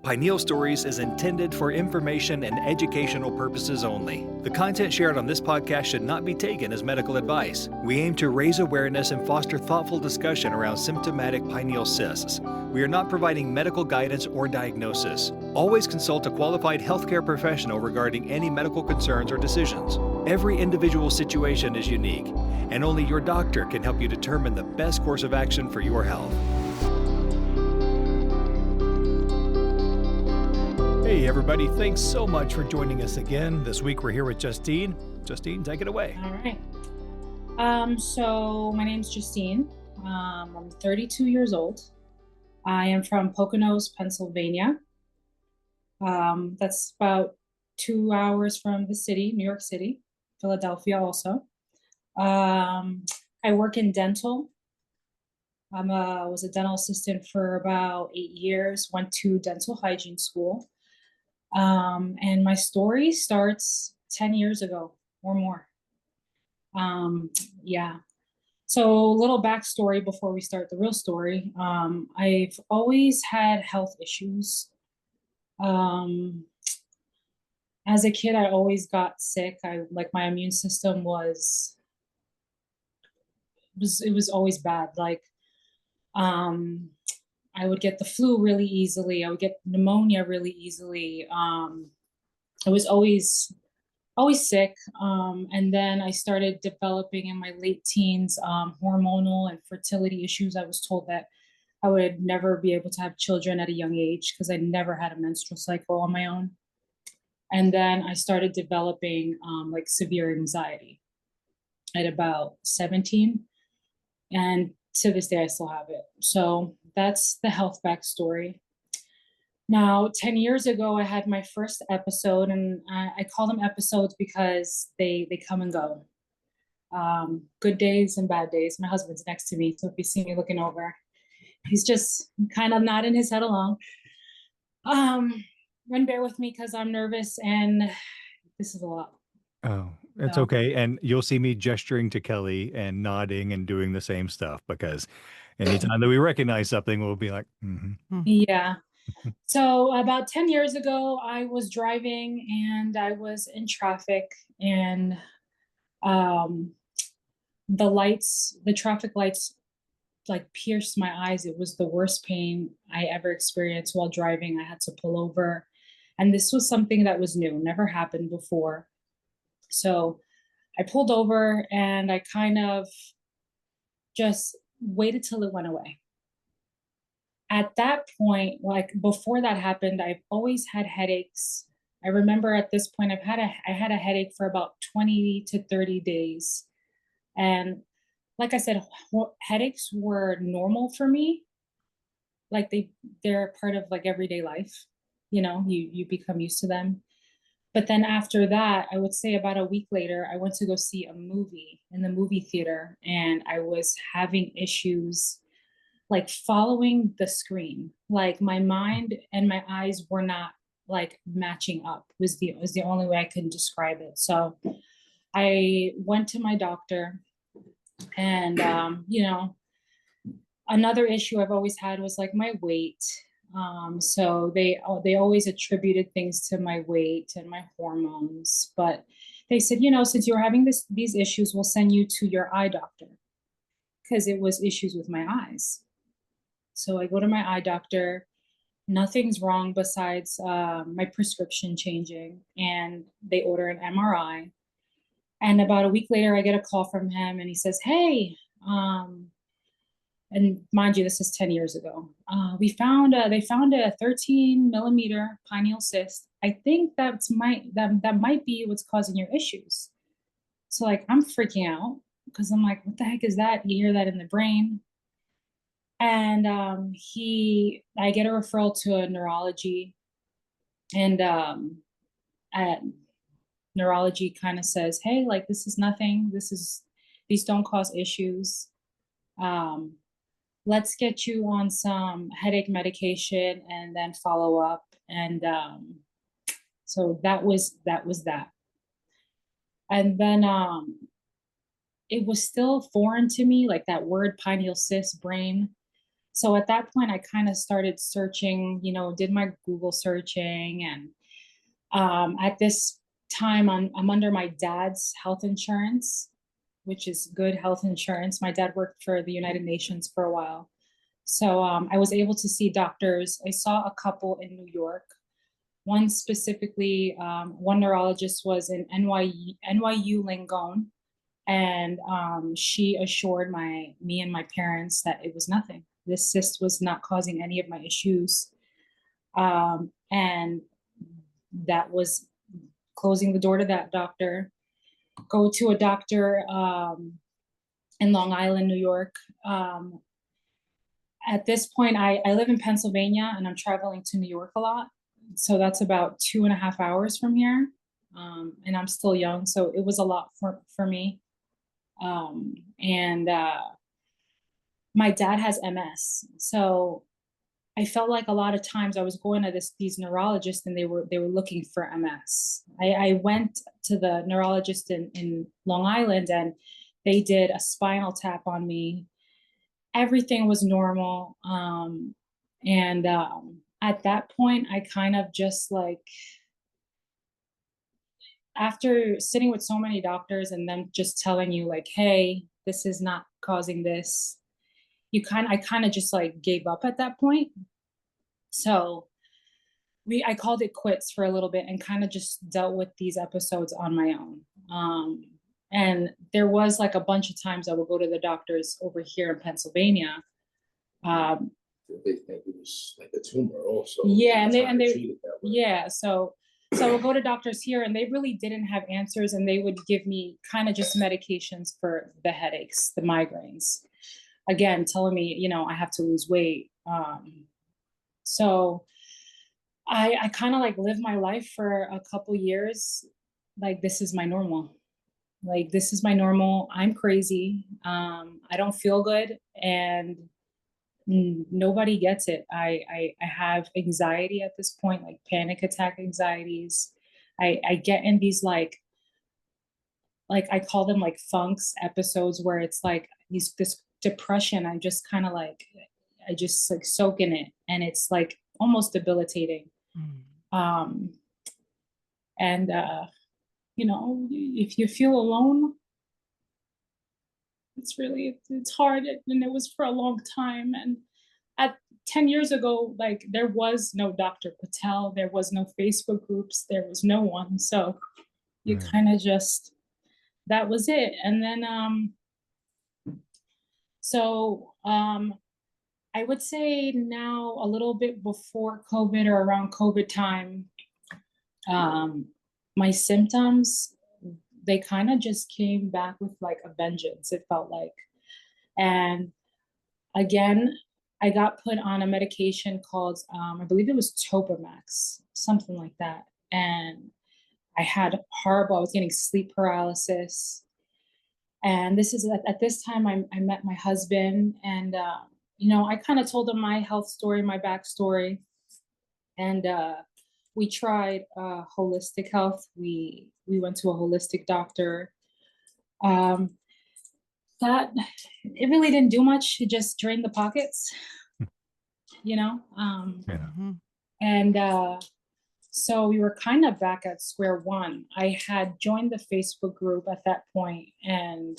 Pineal Stories is intended for information and educational purposes only. The content shared on this podcast should not be taken as medical advice. We aim to raise awareness and foster thoughtful discussion around symptomatic pineal cysts. We are not providing medical guidance or diagnosis. Always consult a qualified healthcare professional regarding any medical concerns or decisions. Every individual situation is unique, and only your doctor can help you determine the best course of action for your health. Hey everybody, thanks so much for joining us again. This week we're here with Justine. Justine, take it away. All right. So my name's Justine. I'm 32 years old. I am from Poconos, Pennsylvania. That's about 2 hours from the city, New York City, Philadelphia also. I work in dental. I was a dental assistant for about 8 years, went to dental hygiene school. And my story starts 10 years ago or more. So a little backstory before we start the real story. I've always had health issues. As a kid, I always got sick. My immune system was always bad. I would get the flu really easily. I would get pneumonia really easily. I was always sick. And then I started developing in my late teens hormonal and fertility issues. I was told that I would never be able to have children at a young age because I never had a menstrual cycle on my own. And then I started developing severe anxiety at about 17. And to this day, I still have it. So that's the health backstory. Now, 10 years ago, I had my first episode, and I call them episodes because they come and go. Good days and bad days. My husband's next to me, so if you see me looking over, he's just kind of nodding his head along. And bear with me because I'm nervous, and this is a lot. Oh, it's okay. And you'll see me gesturing to Kelly and nodding and doing the same stuff because anytime that we recognize something, we'll be like, mm-hmm. Yeah. So about 10 years ago, I was driving and I was in traffic, and the traffic lights pierced my eyes. It was the worst pain I ever experienced while driving. I had to pull over. And this was something that was new, never happened before. So I pulled over and I kind of just waited till it went away. At that point, before that happened, I've always had headaches. I remember at this point, I had a headache for about 20 to 30 days. And like I said, headaches were normal for me. They're part of everyday life. You become used to them. But then after that, I would say about a week later, I went to go see a movie in the movie theater, and I was having issues following the screen. My mind and my eyes were not matching up was the only way I could describe it. So I went to my doctor, and another issue I've always had was my weight. So they always attributed things to my weight and my hormones, but they said, since you're having these issues, we'll send you to your eye doctor, because it was issues with my eyes. So I go to my eye doctor. Nothing's wrong besides my prescription changing, and they order an MRI. And about a week later, I get a call from him, and he says, "Hey," and mind you, this is 10 years ago. They found a 13 millimeter pineal cyst. I think that might be what's causing your issues. So I'm freaking out because I'm like, what the heck is that? You hear that in the brain. And I get a referral to a neurology, and neurology kind of says, hey, this is nothing. These don't cause issues. Let's get you on some headache medication and then follow up. And so that was that. And then it was still foreign to me, that word pineal cyst, brain. So at that point, I kind of started searching, did my Google searching. And at this time, I'm under my dad's health insurance, which is good health insurance. My dad worked for the United Nations for a while. So I was able to see doctors. I saw a couple in New York. One specifically, one neurologist was in NYU Langone, and she assured me and my parents that it was nothing. This cyst was not causing any of my issues, and that was closing the door to that doctor. Go to a doctor in Long Island, New York. At this point, I live in Pennsylvania and I'm traveling to New York a lot. So that's about 2.5 hours from here. And I'm still young, so it was a lot for me. And my dad has MS. So I felt like a lot of times I was going to these neurologists and they were looking for MS. I went to the neurologist in Long Island and they did a spinal tap on me. Everything was normal. And at that point, I kind of just like, after sitting with so many doctors and them just telling you like, hey, this is not causing this, I kind of just like gave up at that point. So I called it quits for a little bit and kind of just dealt with these episodes on my own. And there was like a bunch of times I would go to the doctors over here in Pennsylvania. They think it was like a tumor also. Yeah, yeah. So we'll go to doctors here and they really didn't have answers, and they would give me kind of just medications for the headaches, the migraines. Again, telling me, I have to lose weight. So I kind of like lived my life for a couple years. Like, this is my normal. Like, this is my normal. I'm crazy. I don't feel good. And nobody gets it. I have anxiety at this point, like panic attack anxieties. I get in these like I call them like funks episodes where it's like this depression. I just kind of like, I just like soak in it, and it's like almost debilitating. And if you feel alone, it's hard, and it was for a long time. And at 10 years ago, like, there was no Dr. Patel, there was no Facebook groups, there was no one. So you kind of just, that was it. And then I would say now, a little bit before COVID or around COVID time, my symptoms, they kind of just came back with like a vengeance, it felt like. And again, I got put on a medication called, I believe it was Topamax, something like that. And I was getting sleep paralysis. And this is at this time I met my husband, and I kind of told him my health story, my backstory. And we tried holistic health. We went to a holistic doctor. That it really didn't do much. It just drained the pockets, And so we were kind of back at square one. I had joined the Facebook group at that point, and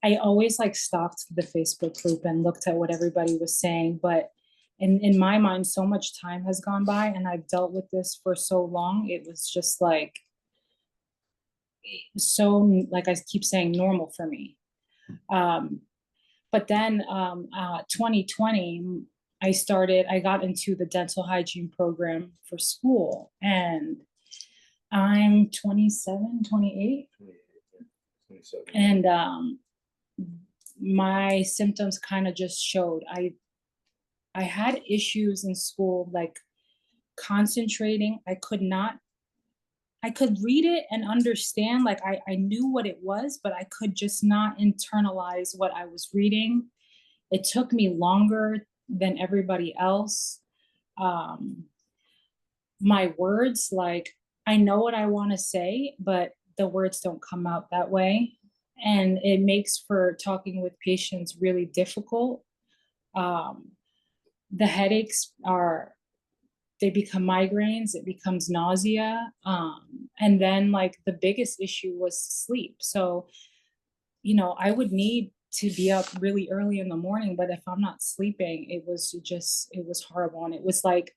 I always like stalked the Facebook group and looked at what everybody was saying. But in my mind, so much time has gone by, and I've dealt with this for so long. It was just like, so, like I keep saying, normal for me. But then 2020, I got into the dental hygiene program for school, and I'm 27, 28. 27. And my symptoms kind of just showed. I had issues in school, like concentrating. I could read it and understand, like I knew what it was, but I could just not internalize what I was reading. It took me longer than everybody else. My words, like, I know what I want to say, but the words don't come out that way. And it makes for talking with patients really difficult. The headaches they become migraines, it becomes nausea. And then like the biggest issue was sleep. So, I would need to be up really early in the morning, but if I'm not sleeping, it was horrible. And it was like,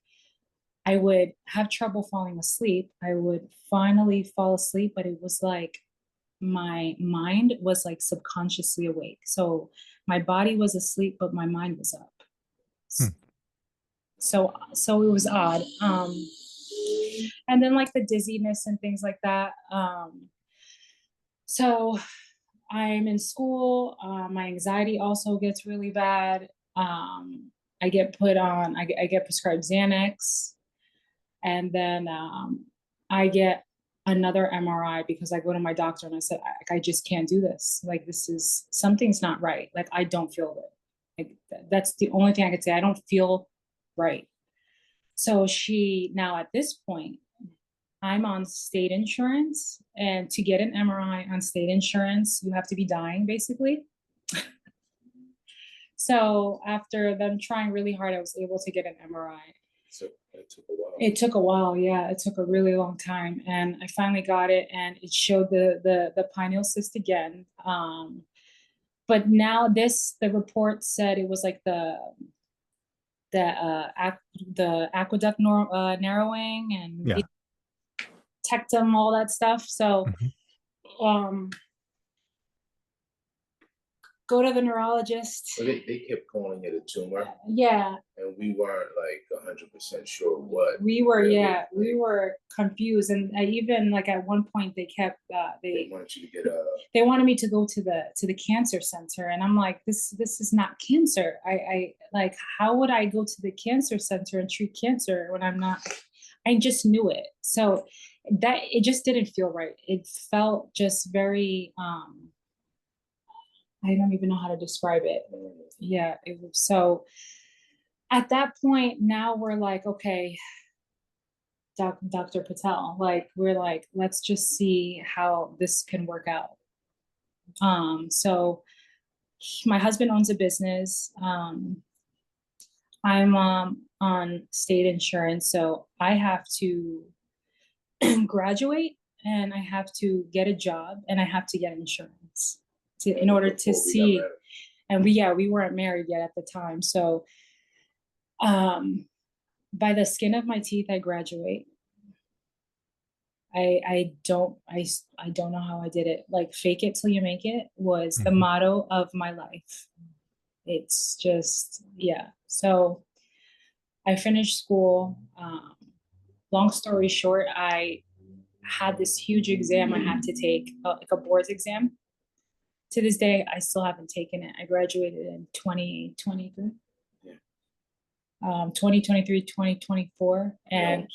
I would have trouble falling asleep. I would finally fall asleep, but it was like my mind was like subconsciously awake. So my body was asleep, but my mind was up. So it was odd. And then like the dizziness and things like that. So I'm in school. My anxiety also gets really bad. I get prescribed Xanax, and then I get another MRI because I go to my doctor and I said, I just can't do this. Like, something's not right. Like, I don't feel good. Like, that's the only thing I could say. I don't feel right. So now at this point, I'm on state insurance, and to get an MRI on state insurance, you have to be dying, basically. So after them trying really hard, I was able to get an MRI. So it took a while. It took a while, yeah. It took a really long time, and I finally got it, and it showed the pineal cyst again. But now the report said it was like the aqueduct narrowing and tectum, all that stuff. So go to the neurologist. So they kept calling it a tumor. Yeah. And we weren't like 100% sure what. We were confused. And I even like at one point they kept they wanted you to get they wanted me to go to the cancer center. And I'm like, this is not cancer. I like, how would I go to the cancer center and treat cancer when I'm not? I just knew it. So that it just didn't feel right. It felt just very I don't even know how to describe it. Yeah, it was so. At that point, now we're like, okay, Dr. Patel, like we're like, let's just see how this can work out. So my husband owns a business. I'm on state insurance, so I have to graduate and I have to get a job and I have to get insurance in order to see. And we weren't married yet at the time. So by the skin of my teeth, I graduate. I don't know how I did it. Like, fake it till you make it was the motto of my life. It's just, yeah. So I finished school. Long story short, I had this huge exam I had to take, like a boards exam. To this day, I still haven't taken it. I graduated in 2023. Yeah. 2023, 2024. And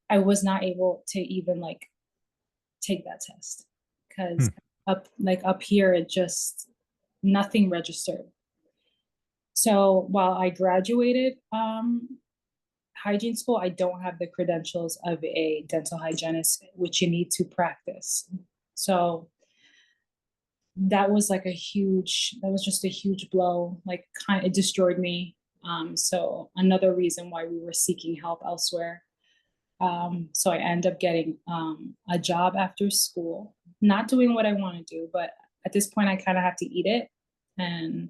I was not able to even like take that test because up here, it just, nothing registered. So while I graduated hygiene school, I don't have the credentials of a dental hygienist, which you need to practice. So that was just a huge blow. Like, it destroyed me. So another reason why we were seeking help elsewhere. So I ended up getting a job after school, not doing what I want to do, but at this point I kind of have to eat it. And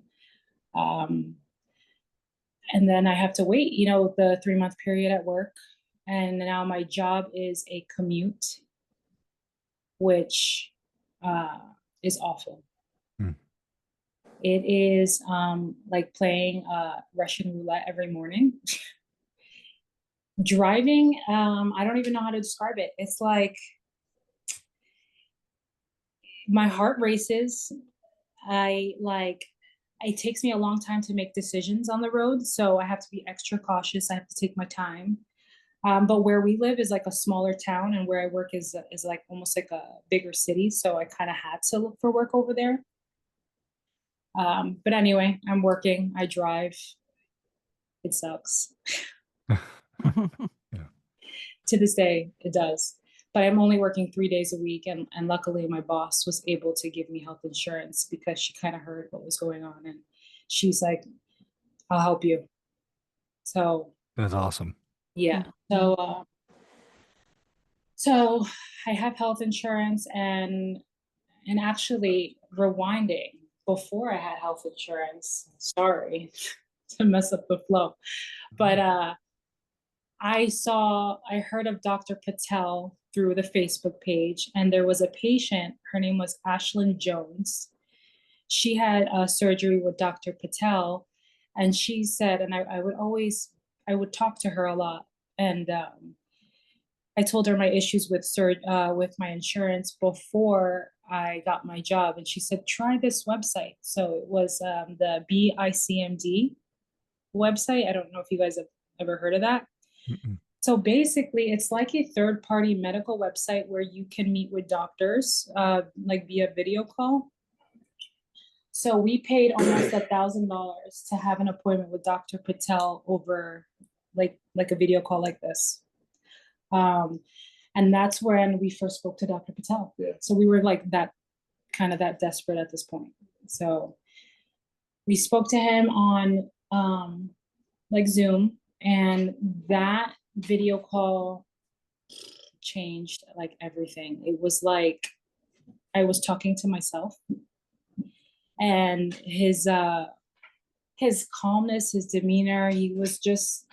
then I have to wait, the 3-month period at work. And now my job is a commute, which is awful. It is like playing Russian roulette every morning. Driving, I don't even know how to describe it. It's like my heart races. It takes me a long time to make decisions on the road, so I have to be extra cautious. I have to take my time. But where we live is like a smaller town, and where I work is like almost like a bigger city. So I kind of had to look for work over there. But anyway, I'm working. I drive. It sucks. To this day, it does. But I'm only working 3 days a week. And luckily, my boss was able to give me health insurance because she kind of heard what was going on. And she's like, I'll help you. So That's awesome. yeah. So I have health insurance, and actually rewinding, before I had health insurance, sorry to mess up the flow, but I heard of Dr. Patel through the Facebook page, and there was a patient, her name was Ashlyn Jones. She had a surgery with Dr. Patel, and she said, and I would talk to her a lot, and I told her my issues with my insurance before I got my job, and she said, try this website. So it was the BICMD website. I don't know if you guys have ever heard of that. Mm-mm. So basically, it's like a third-party medical website where you can meet with doctors, like via video call. So we paid almost $1,000 to have an appointment with Dr. Patel over like a video call like this. And that's when we first spoke to Dr. Patel. Yeah. So we were like that desperate at this point. So we spoke to him on like Zoom, and that video call changed like everything. It was like I was talking to myself, and his calmness, his demeanor, he was just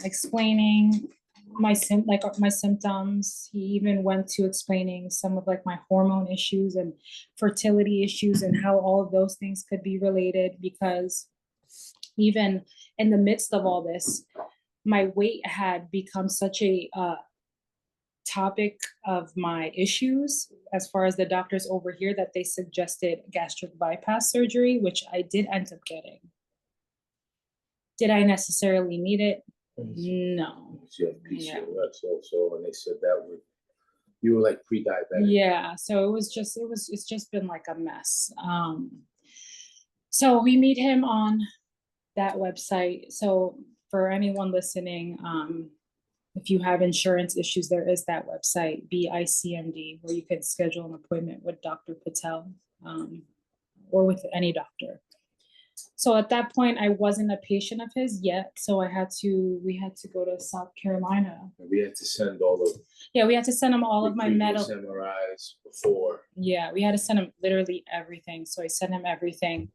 explaining my symptoms. He even went to explaining some of like my hormone issues and fertility issues and how all of those things could be related, because even in the midst of all this, my weight had become such a topic of my issues as far as the doctors over here, that they suggested gastric bypass surgery, which I did end up getting. Did I necessarily need it? No. You have PCOS also, and they said that you were like pre-diabetic. Yeah, so it's just been like a mess. So we meet him on that website. So for anyone listening, if you have insurance issues, there is that website, BICMD, where you can schedule an appointment with Dr. Patel, or with any doctor. So at that point, I wasn't a patient of his yet. So we had to go to South Carolina. We had to send all of. Yeah, we had to send him all of my medical MRIs before. Yeah, we had to send him literally everything. So I sent him everything,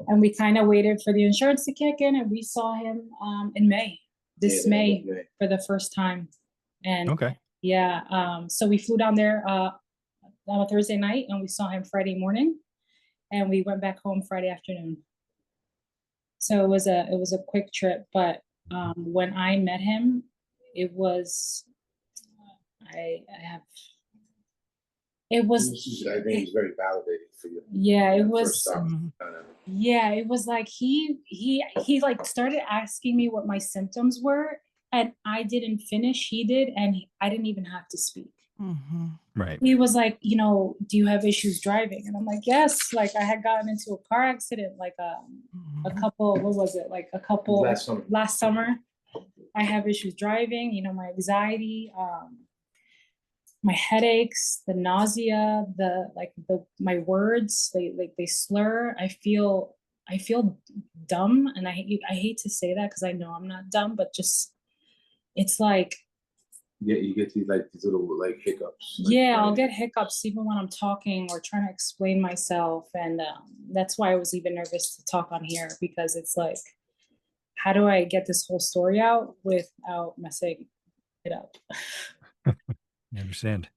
and we kind of waited for the insurance to kick in, and we saw him in May, May, for the first time. And okay. Yeah, so we flew down there on a Thursday night, and we saw him Friday morning, and we went back home Friday afternoon. So it was a quick trip, but when I met him, it was I think it was very validating for you. Yeah, it was. Yeah, it was like he like started asking me what my symptoms were, and I didn't finish. He did, and I didn't even have to speak. Mm-hmm. Right. He was like, do you have issues driving? And I'm like, yes. Like I had gotten into a car accident, like a couple. What was it? Like a couple last summer. I have issues driving. My anxiety, my headaches, the nausea, my words, they slur. I feel dumb, and I hate to say that because I know I'm not dumb, but just it's like. Yeah, you get these little hiccups. Yeah, I'll get hiccups even when I'm talking or trying to explain myself, and that's why I was even nervous to talk on here, because it's like, how do I get this whole story out without messing it up? I understand.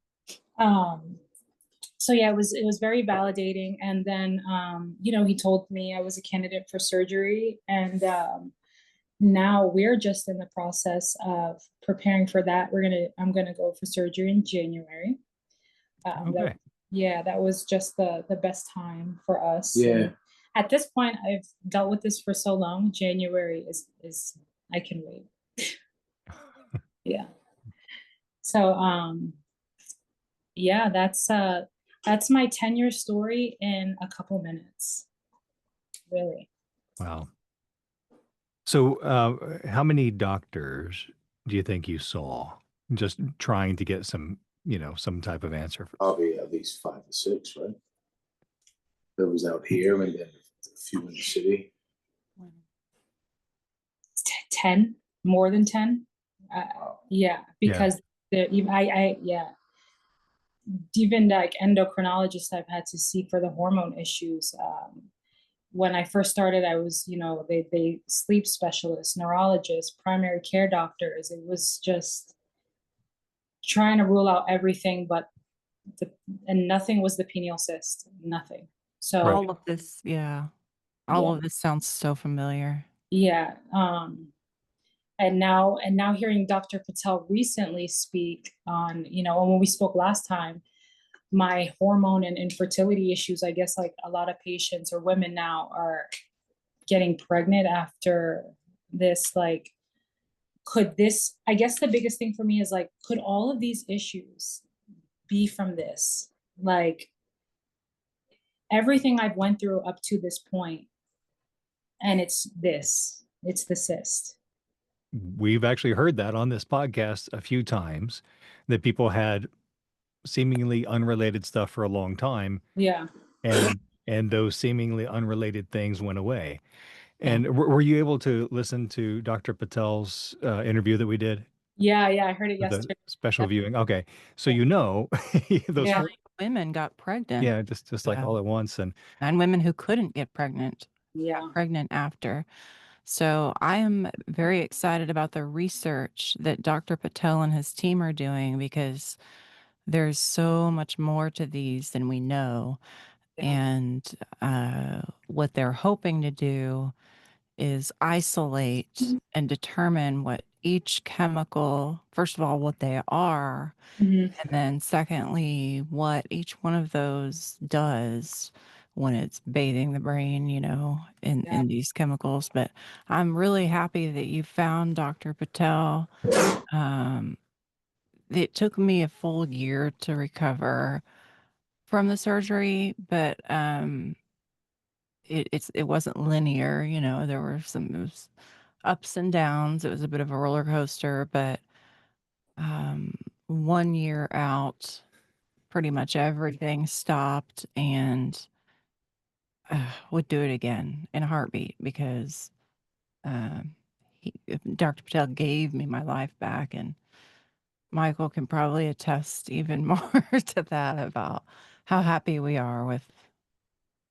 So yeah, it was very validating, and then he told me I was a candidate for surgery, and now we're just in the process of preparing for that. I'm gonna go for surgery in January. Okay. That was just the best time for us. Yeah. And at this point, I've dealt with this for so long. January is I can wait. Yeah. So yeah, that's my 10-year story in a couple minutes. Really. Wow. So how many doctors do you think you saw just trying to get some type of answer? Probably at least 5 to 6, right? That was out here, and then a few in the city. 10, more than 10. Yeah, because yeah, even like endocrinologists I've had to see for the hormone issues. When I first started, I was, they sleep specialists, neurologists, primary care doctors. It was just trying to rule out everything, but and nothing was the pineal cyst, nothing. So All of this, yeah. All yeah, of this sounds so familiar. yeah. And now hearing Dr. Patel recently speak on, when we spoke last time, my hormone and infertility issues, I guess like a lot of patients or women now are getting pregnant after this. Like, I guess the biggest thing for me is like, could all of these issues be from this? Like, everything I've went through up to this point, and it's the cyst. We've actually heard that on this podcast a few times, that people had seemingly unrelated stuff for a long time, Yeah. and those seemingly unrelated things went away. Yeah. And were you able to listen to Dr. Patel's interview that we did Yeah, I heard it with the yesterday. special Yep. viewing? Okay, so those Yeah. 9 women got pregnant. yeah, just like all at once, and 9 women who couldn't get pregnant Yeah. after. So I am very excited about the research that Dr. Patel and his team are doing, because there's so much more to these than we know. Yeah. And what they're hoping to do is isolate and determine what each chemical, first of all, what they are, Mhm. and then secondly, what each one of those does when it's bathing the brain, Yeah. in these chemicals. But I'm really happy that you found Dr. Patel. Um, it took me a full year to recover from the surgery, but it wasn't linear. There were it was ups and downs. It was a bit of a roller coaster, but 1 year out, pretty much everything stopped, and would do it again in a heartbeat, because um, Dr. Patel gave me my life back, and Michael can probably attest even more to that, about how happy we are with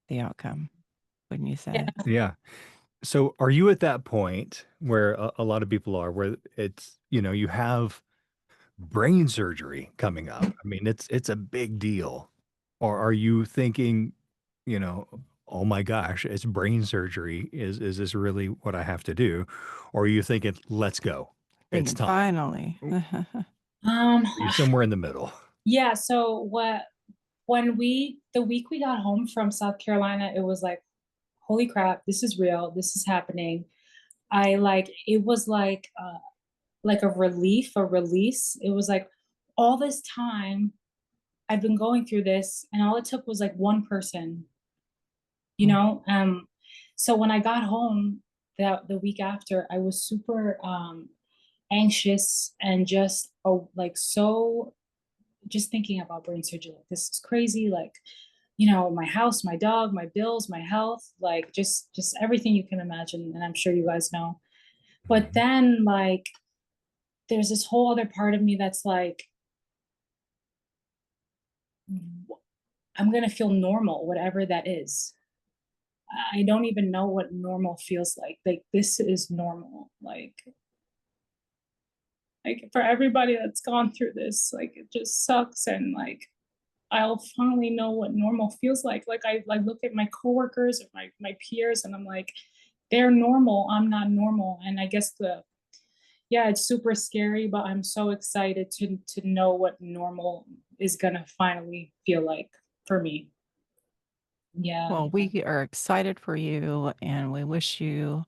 the outcome, wouldn't you say? yeah. So are you at that point where a lot of people are, where it's, you have brain surgery coming up? I mean, it's a big deal. Or are you thinking, you know, oh my gosh, it's brain surgery. Is this really what I have to do? Or are you thinking, let's go, it's Thinking time? finally. Um, Are you somewhere in the middle? yeah, so the week we got home from South Carolina, it was like, holy crap, this is real, this is happening. It was like a relief, a release. It was like, all this time I've been going through this, and all it took was like one person, you know? So when I got home the week after, I was super anxious and just so just thinking about brain surgery. Like, this is crazy. Like, my house, my dog, my bills, my health, like just everything you can imagine. And I'm sure you guys know. But then like there's this whole other part of me that's like, I'm gonna feel normal, whatever that is. I don't even know what normal feels like. Like, this is normal. Like for everybody that's gone through this, like it just sucks. And like I'll finally know what normal feels like. Like I look at my coworkers or my peers, and I'm like, they're normal. I'm not normal. And I guess it's super scary, but I'm so excited to know what normal is gonna finally feel like for me. Yeah. Well, we are excited for you, and we wish you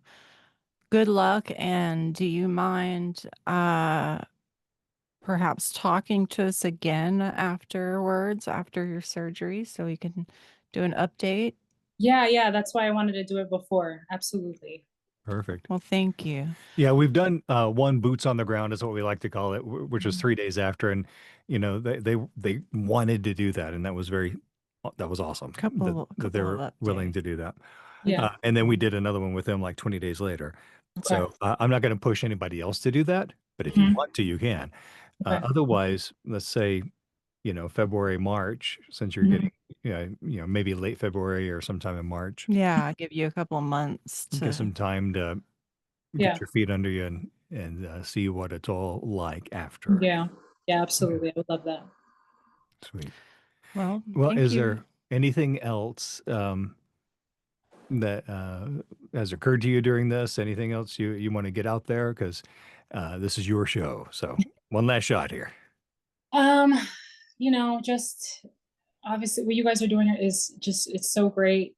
good luck. And do you mind perhaps talking to us again afterwards, after your surgery, so we can do an update? Yeah. That's why I wanted to do it before. Absolutely. Perfect. Well, thank you. Yeah, we've done one boots on the ground is what we like to call it, which was 3 days after, and they wanted to do that, and that was awesome that Couple they of were willing updates. to do that. Yeah. And then we did another one with them like 20 days later. Okay. So I'm not going to push anybody else to do that, but if you Mhm. want to, you can. Okay. Otherwise, let's say, February, March, since you're Mhm. getting, maybe late February or sometime in March, Yeah, give you a couple of months get to. some time to Yeah. get your feet under you and see what it's all like after. Yeah. Yeah, Okay, absolutely. I would love that. sweet. Well, Well, thank is you. there anything else that has occurred to you during this? Anything else you want to get out there? Because this is your show. So one last shot here. Um, just obviously what you guys are doing is just it's so great.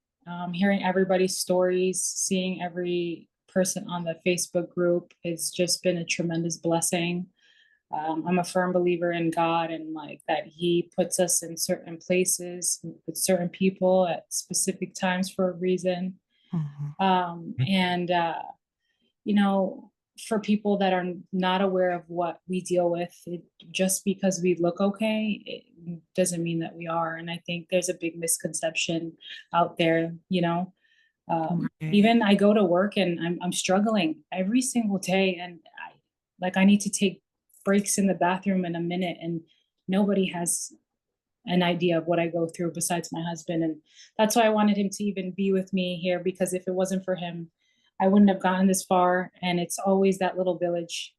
Hearing everybody's stories, seeing every person on the Facebook group, it's just been a tremendous blessing. I'm a firm believer in God and like that He puts us in certain places with certain people at specific times for a reason. Mhm. And you know, for people that are not aware of what we deal with, just because we look okay, it doesn't mean that we are. And I think there's a big misconception out there, Right. even I go to work and I'm struggling every single day. And I need to take breaks in the bathroom in a minute and nobody has an idea of what I go through besides my husband. And that's why I wanted him to even be with me here, because if it wasn't for him, I wouldn't have gotten this far. And it's always that little village,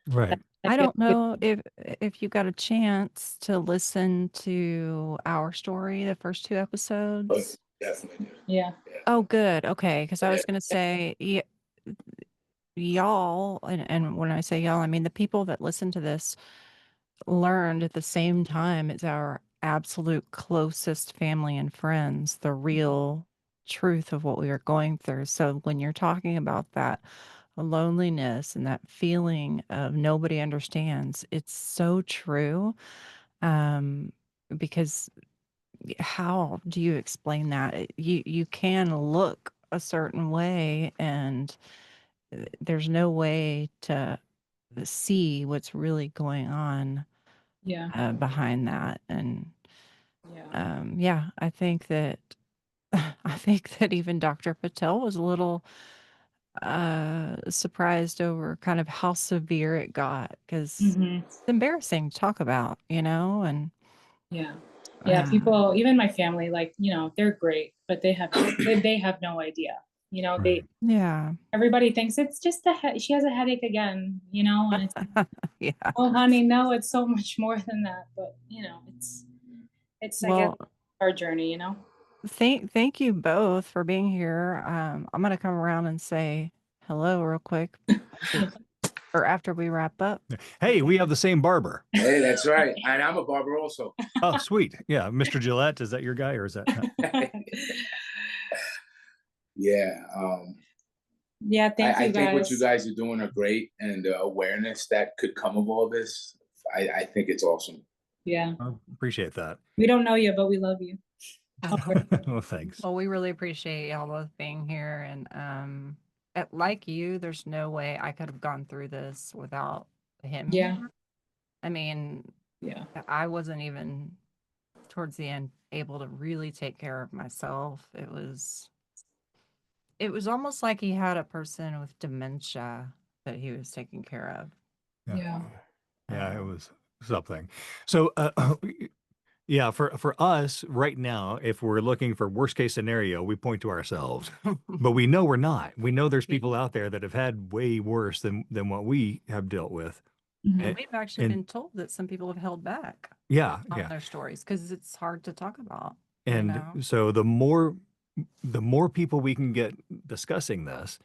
Right. that I feels don't good. know if you got a chance to listen to our story, the first 2 Oh, episodes. definitely. Yeah. Yeah. Oh, good. Okay, because I Yeah. was gonna say, y'all, and when I say y'all, I mean the people that listen to this learned at the same time as our absolute closest family and friends the real truth of what we are going through. So when you're talking about that loneliness and that feeling of nobody understands, it's so true. Um, because how do you explain that? You can look a certain way and there's no way to see what's really going on Yeah. behind that. And Yeah. yeah, I think that I think that even Dr. Patel was a little surprised over kind of how severe it got because Hmm. it's embarrassing to talk about, and Yeah. Yeah. um, People, even my family, like, they're great, but they have no idea. Right. yeah, Everybody thinks it's just she has a headache again, and it's, yeah. oh, honey, no, it's so much more than that. But, it's, I guess, Well, our journey. thank you both for being here. I'm gonna come around and say hello real quick as we or after we wrap up. Hey, we have the same barber. Hey, that's right. And I'm a barber also. Oh, sweet. Yeah. Mr. Gillette, is that your guy or is that? Yeah. Yeah, thank I you think what you guys. guys are doing are great, and the awareness that could come of all this, I think it's awesome. Yeah. Appreciate that. We don't know you, but we love you. Well, thanks. Well, we really appreciate y'all both being here, and like you, there's no way I could have gone through this without him Yeah. here. I mean, Yeah. I wasn't even towards the end able to really take care of myself. It was almost like he had a person with dementia that he was taking care of. Yeah. Yeah. Yeah, it Um, was something. So, yeah, for us right now, if we're looking for worst case scenario, we point to ourselves. But we know we're not. We know there's Yeah. people out there that have had way worse than what we have dealt with. Mhm. And, We've actually and been told that some people have held back yeah, on yeah. their stories because it's hard to talk about, And so the more people we can get discussing this,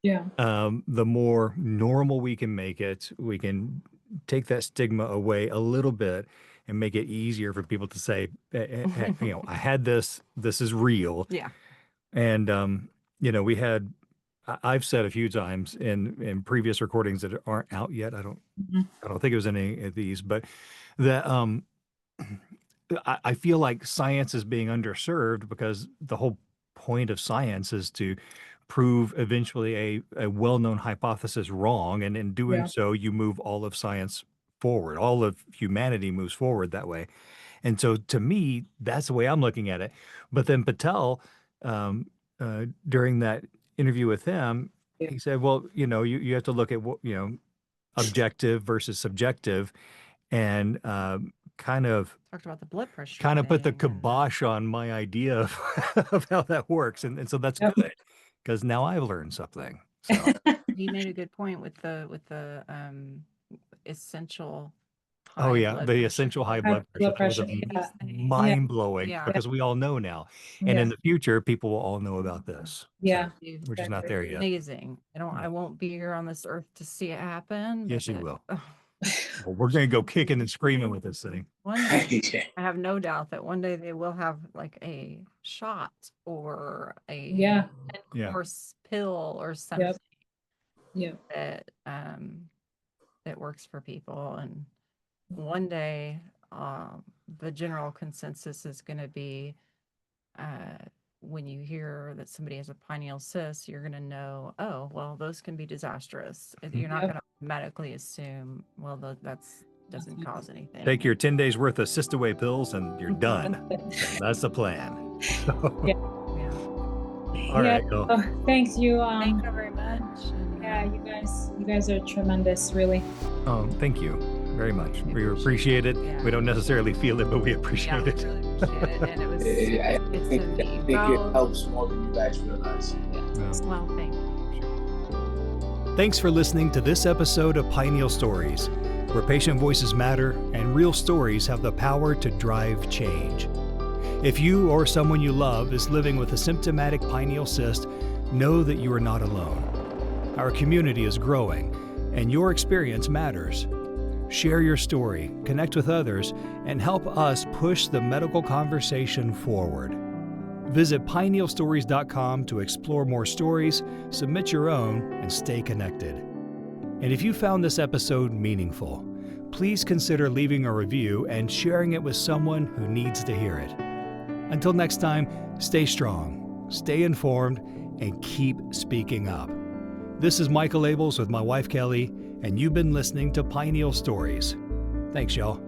Yeah. the more normal we can make it. We can take that stigma away a little bit and make it easier for people to say, I had this. This is real. Yeah. And we had. I've said a few times in previous recordings that aren't out yet. I don't. Mhm. I don't think it was any of these, but that I feel like science is being underserved because the whole point of science is to prove eventually a well-known hypothesis wrong. And in doing Yeah. so, you move all of science forward. All of humanity moves forward that way. And so to me, that's the way I'm looking at it. But then Patel, during that interview with him, he said, well, you have to look at what, objective versus subjective, and kind of Talked about the blood pressure put the thing and kibosh on my idea of how that works. And so that's Yep. good, because now I've learned something. So, he made a good point with the essential oh high yeah, blood the pressure essential high thing. blood Blood pressure pressure, was yeah. mind blowing, Yeah. because we all know now. And Yeah. in the future, people will all know about this. Yeah. So we're just not there yet. Amazing. I won't be here on this earth to see it happen. Yes, but you will. oh, Well, we're going to go kicking and screaming with this thing. one day, I have no doubt that one day they will have like a shot or a Yeah. 10-course pill or something Yep. that works for people. And one day, the general consensus is going to be, when you hear that somebody has a pineal cyst, you're going to know, oh, well, those can be disastrous. You're not Yep. going to automatically assume, well, that's doesn't cause anything. Take your 10 days worth of cyst away pills and you're done. That's the plan. So, Yeah. all right. Well, Oh, thanks you. Thank you very much. And, Yeah, you guys are tremendous, really. oh, thank you very much. We We appreciate it. yeah. We don't necessarily feel it, but we yeah, appreciate we it. really appreciate it. And it was, I it's think, a I neat think it road. helps more than you guys realize. Well, thank you. Thanks for listening to this episode of Pineal Stories, where patient voices matter and real stories have the power to drive change. If you or someone you love is living with a symptomatic pineal cyst, know that you are not alone. Our community is growing, and your experience matters. Share your story, connect with others, and help us push the medical conversation forward. Visit pinealstories.com to explore more stories, submit your own, and stay connected. And if you found this episode meaningful, please consider leaving a review and sharing it with someone who needs to hear it. Until next time, stay strong, stay informed, and keep speaking up. This is Michael Abels with my wife Kelly, and you've been listening to Pineal Stories. Thanks, y'all.